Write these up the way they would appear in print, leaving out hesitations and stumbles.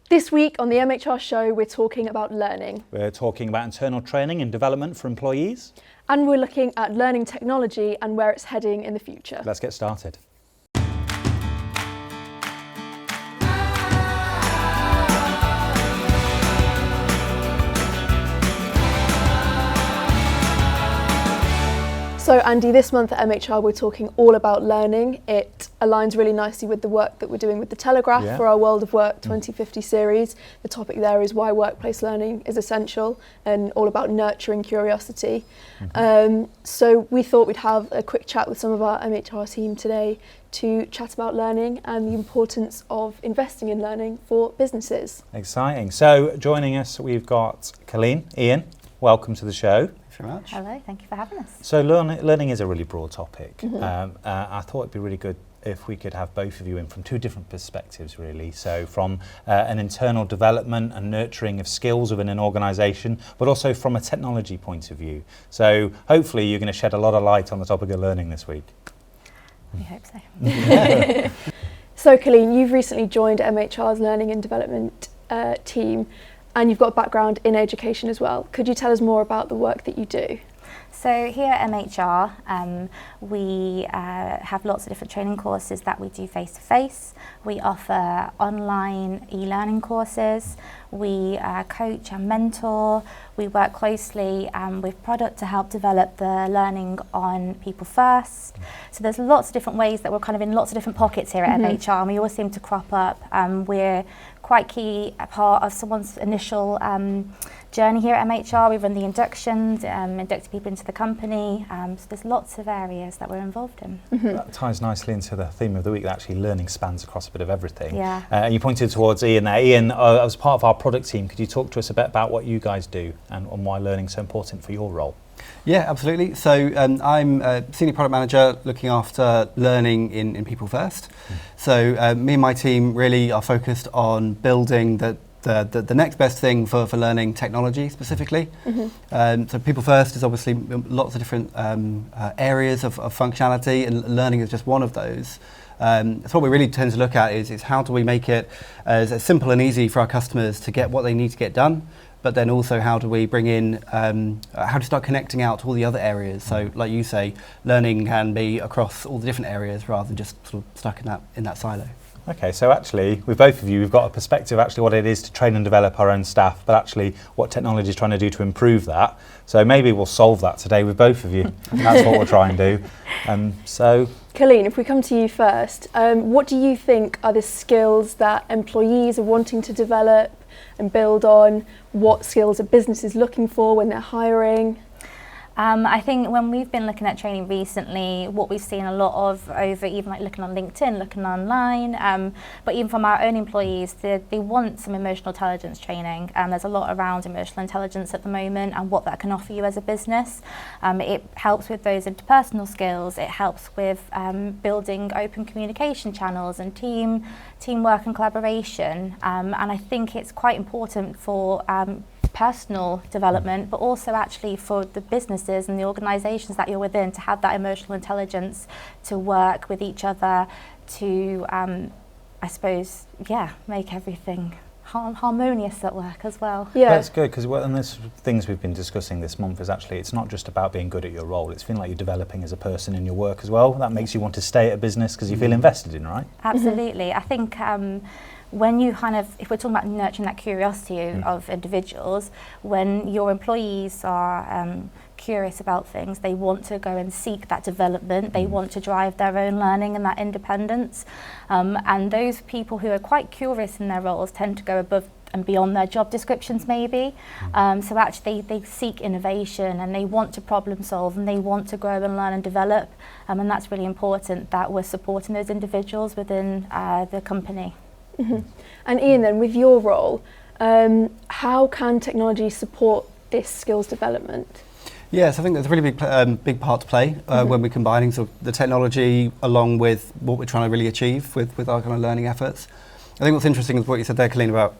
This week on the MHR show, we're talking about learning. We're talking about internal training and development for employees. And we're looking at learning technology and where it's heading in the future. Let's get started. So Andy, this month at MHR we're talking all about learning. It aligns really nicely with the work that we're doing with the Telegraph for our World of Work 2050 series. The topic there is why workplace learning is essential and all about nurturing curiosity. So we thought we'd have a quick chat with some of our MHR team today to chat about learning and the importance of investing in learning for businesses. Exciting. So joining us we've got Colleen, Ian, welcome to the show. Very much. Hello, thank you for having us. So learning is a really broad topic. I thought it'd be really good if we could have both of you in from two different perspectives really. So from an internal development and nurturing of skills within an organisation, but also from a technology point of view. So hopefully you're going to shed a lot of light on the topic of learning this week. We hope so. So Colleen, you've recently joined MHR's Learning and Development team. And you've got a background in education as well. Could you tell us more about the work that you do? So here at MHR, we have lots of different training courses that we do face-to-face. We offer online e-learning courses. We coach and mentor. We work closely with product to help develop the learning on People First. So there's lots of different ways that we're kind of in lots of different pockets here at MHR, and we always seem to crop up. We're quite key a part of someone's initial journey here at MHR. We run the inductions, induct people into the company. So there's lots of areas that we're involved in. That ties nicely into the theme of the week, that actually learning spans across a bit of everything. Yeah. You pointed towards Ian there. Ian, as part of our product team, could you talk to us a bit about what you guys do and why learning is so important for your role? Yeah, absolutely. So I'm a senior product manager looking after learning in People First. So me and my team really are focused on building the next best thing for learning technology specifically. So People First is obviously lots of different areas of functionality, and learning is just one of those. So what we really tend to look at is how do we make it as simple and easy for our customers to get what they need to get done, but then also how do we bring in, how to start connecting out to all the other areas. So like you say, learning can be across all the different areas rather than just sort of stuck in that silo. Okay, so actually, with both of you, we've got a perspective actually what it is to train and develop our own staff, but actually what technology is trying to do to improve that. So maybe we'll solve that today with both of you. That's what we'll try and do. So, Colleen, if we come to you first, what do you think are the skills that employees are wanting to develop and build on? What skills are businesses looking for when they're hiring? I think when we've been looking at training recently, what we've seen a lot of over even like looking on LinkedIn, looking online, but even from our own employees, they want some emotional intelligence training. There's a lot around emotional intelligence at the moment and what that can offer you as a business. It helps with those interpersonal skills. It helps with building open communication channels and teamwork and collaboration. And I think it's quite important for personal development, but also actually for the businesses and the organisations that you're within to have that emotional intelligence to work with each other to, I suppose, make everything harmonious at work as well. Yeah, that's good, because one of the things we've been discussing this month is actually it's not just about being good at your role, it's feeling like you're developing as a person in your work as well. That makes you want to stay at a business because you feel invested in, right? Absolutely. I think when you kind of, if we're talking about nurturing that curiosity of individuals, when your employees are curious about things, they want to go and seek that development, they want to drive their own learning and that independence. And those people who are quite curious in their roles tend to go above and beyond their job descriptions maybe. So actually they seek innovation and they want to problem solve and they want to grow and learn and develop. And that's really important that we're supporting those individuals within the company. And Ian, then with your role, how can technology support this skills development? Yes, I think there's a really big part to play when we're combining sort of the technology along with what we're trying to really achieve with our kind of learning efforts. I think what's interesting is what you said there, Colleen, about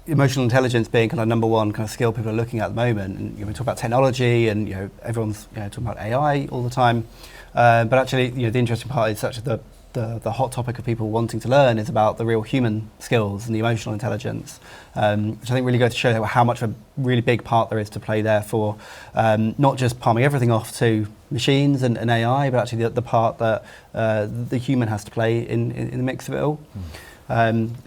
emotional intelligence being kind of number one kind of skill people are looking at the moment. And we talk about technology, and everyone's talking about AI all the time. But actually, the interesting part is such the the hot topic of people wanting to learn is about the real human skills and the emotional intelligence, which I think really goes to show how much of a really big part there is to play there for not just palming everything off to machines and AI, but actually the part that the human has to play in the mix of it all.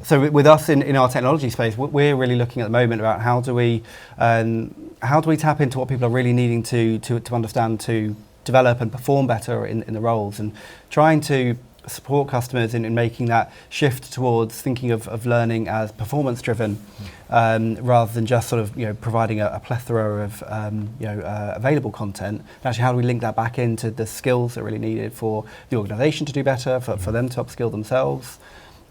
So with us in our technology space, we're really looking at the moment about how do we tap into what people are really needing to understand, to develop and perform better in the roles, and trying to support customers in making that shift towards thinking of learning as performance driven, rather than just sort of providing a plethora of available content. And actually, how do we link that back into the skills that are really needed for the organisation to do better, for them to upskill themselves,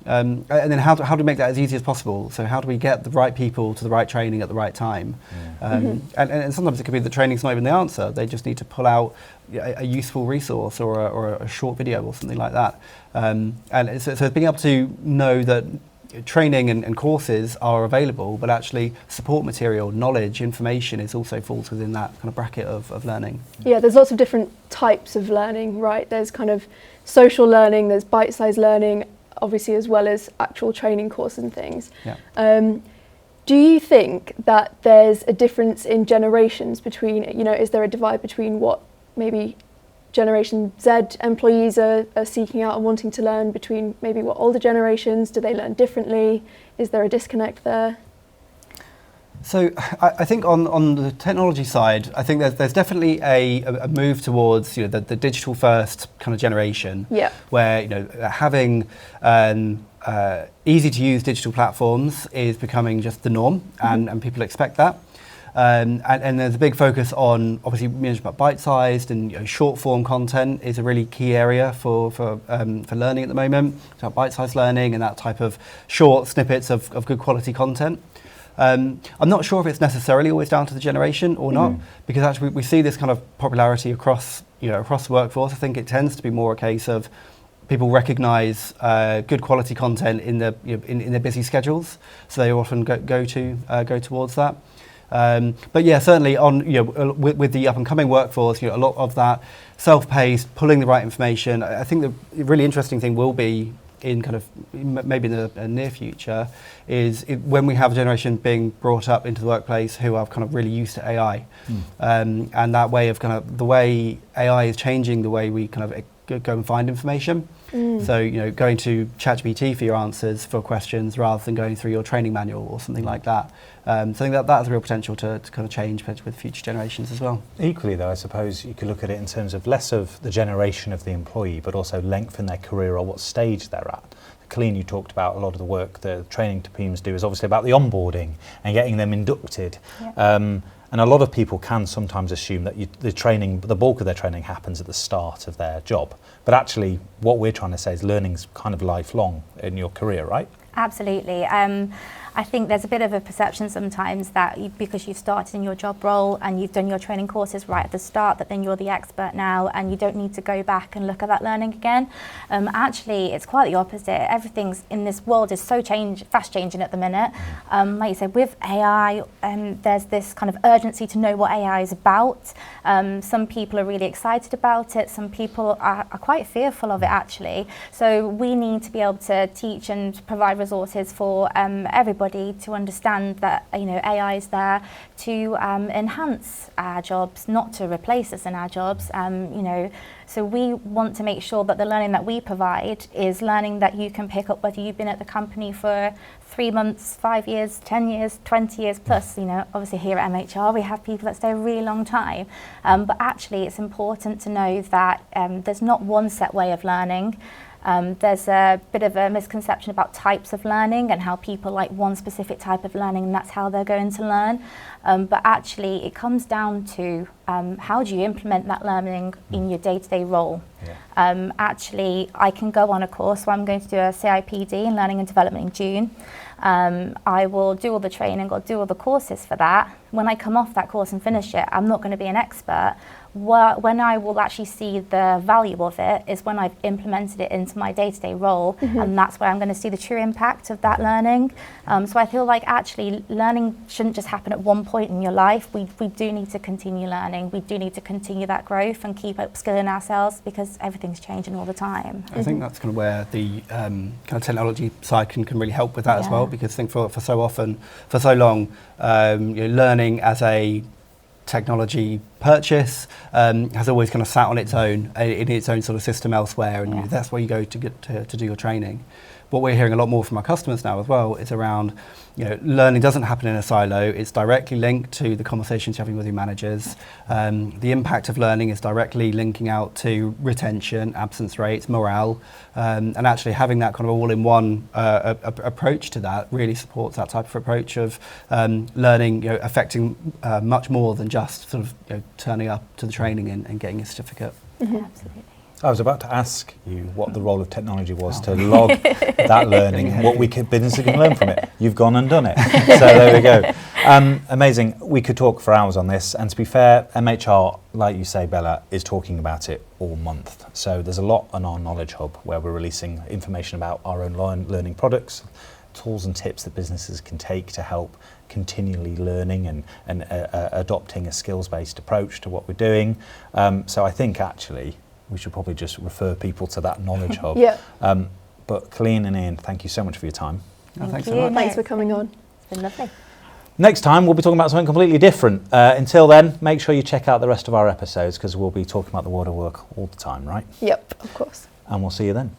and then how do we make that as easy as possible? So how do we get the right people to the right training at the right time? And sometimes it could be the training's not even the answer. They just need to pull out a useful resource or a short video or something like that. And so being able to know that training and courses are available, but actually support material, knowledge, information also falls within that kind of bracket of learning. Yeah, there's lots of different types of learning, right? There's kind of social learning, there's bite-sized learning, obviously, as well as actual training courses and things. Yeah. Do you think that there's a difference in generations between, is there a divide between what maybe Generation Z employees are seeking out and wanting to learn between maybe what older generations? Do they learn differently? Is there a disconnect there? So I think on the technology side, I think there's definitely a move towards the digital first kind of generation, where having easy to use digital platforms is becoming just the norm, and people expect that. And there's a big focus on obviously management bite-sized and short form content is a really key area for learning at the moment. So bite-sized learning and that type of short snippets of good quality content. I'm not sure if it's necessarily always down to the generation or not, because actually we see this kind of popularity across the workforce. I think it tends to be more a case of people recognise good quality content in their busy schedules, so they often go towards that. But yeah, certainly with the up and coming workforce, a lot of that self-paced, pulling the right information. I think the really interesting thing will be in kind of maybe in the near future is when we have a generation being brought up into the workplace who are kind of really used to AI, and that way of kind of the way AI is changing the way we kind of go and find information. So going to ChatGPT for your answers for questions rather than going through your training manual or something like that. So I think that has a real potential to kind of change with future generations as well. Equally though, I suppose you could look at it in terms of less of the generation of the employee, but also length in their career or what stage they're at. Colleen, you talked about a lot of the work the training teams do is obviously about the onboarding and getting them inducted. And a lot of people can sometimes assume that the bulk of their training happens at the start of their job. But actually, what we're trying to say is learning's kind of lifelong in your career, right? Absolutely. I think there's a bit of a perception sometimes that because you've started in your job role and you've done your training courses right at the start, that then you're the expert now and you don't need to go back and look at that learning again. Actually, it's quite the opposite. Everything's in this world is so fast changing at the minute. Like you said, with AI, there's this kind of urgency to know what AI is about. Some people are really excited about it. Some people are quite fearful of it, actually. So we need to be able to teach and provide resources for everybody to understand that AI is there to enhance our jobs, not to replace us in our jobs. So we want to make sure that the learning that we provide is learning that you can pick up whether you've been at the company for 3 months, 5 years, 10 years, 20 years plus. Obviously here at MHR we have people that stay a really long time, but actually it's important to know that there's not one set way of learning. There's a bit of a misconception about types of learning and how people like one specific type of learning and that's how they're going to learn. But actually it comes down to how do you implement that learning in your day-to-day role. Actually, I can go on a course where I'm going to do a CIPD in Learning and Development in June. I will do all the training or do all the courses for that. When I come off that course and finish it, I'm not going to be an expert. When I will actually see the value of it is when I've implemented it into my day-to-day role, and that's where I'm going to see the true impact of that learning. So I feel like actually learning shouldn't just happen at one point in your life. We do need to continue learning. learning, we do need to continue that growth and keep upskilling ourselves because everything's changing all the time. I think that's kind of where the kind of technology side can really help with that as well, because I think for so often, for so long, learning as a technology purchase has always kind of sat on its own, in its own sort of system elsewhere, and that's where you go to get to do your training. What we're hearing a lot more from our customers now as well is around, learning doesn't happen in a silo. It's directly linked to the conversations you're having with your managers. The impact of learning is directly linking out to retention, absence rates, morale, and actually having that kind of all-in-one approach to that really supports that type of approach of learning, affecting much more than just sort of turning up to the training and getting a certificate. Absolutely. I was about to ask you what the role of technology was to log that learning and what businesses can learn from it. You've gone and done it. So there we go. Amazing. We could talk for hours on this. And to be fair, MHR, like you say, Bella, is talking about it all month. So there's a lot on our Knowledge Hub where we're releasing information about our own learning products, tools and tips that businesses can take to help continually learning and adopting a skills-based approach to what we're doing. So I think actually we should probably just refer people to that Knowledge Hub. But Colleen and Ian, thank you so much for your time. Thanks so much. Thanks for coming on. It's been lovely. Next time we'll be talking about something completely different. Until then, make sure you check out the rest of our episodes because we'll be talking about the world of work all the time, right? Yep, of course. And we'll see you then.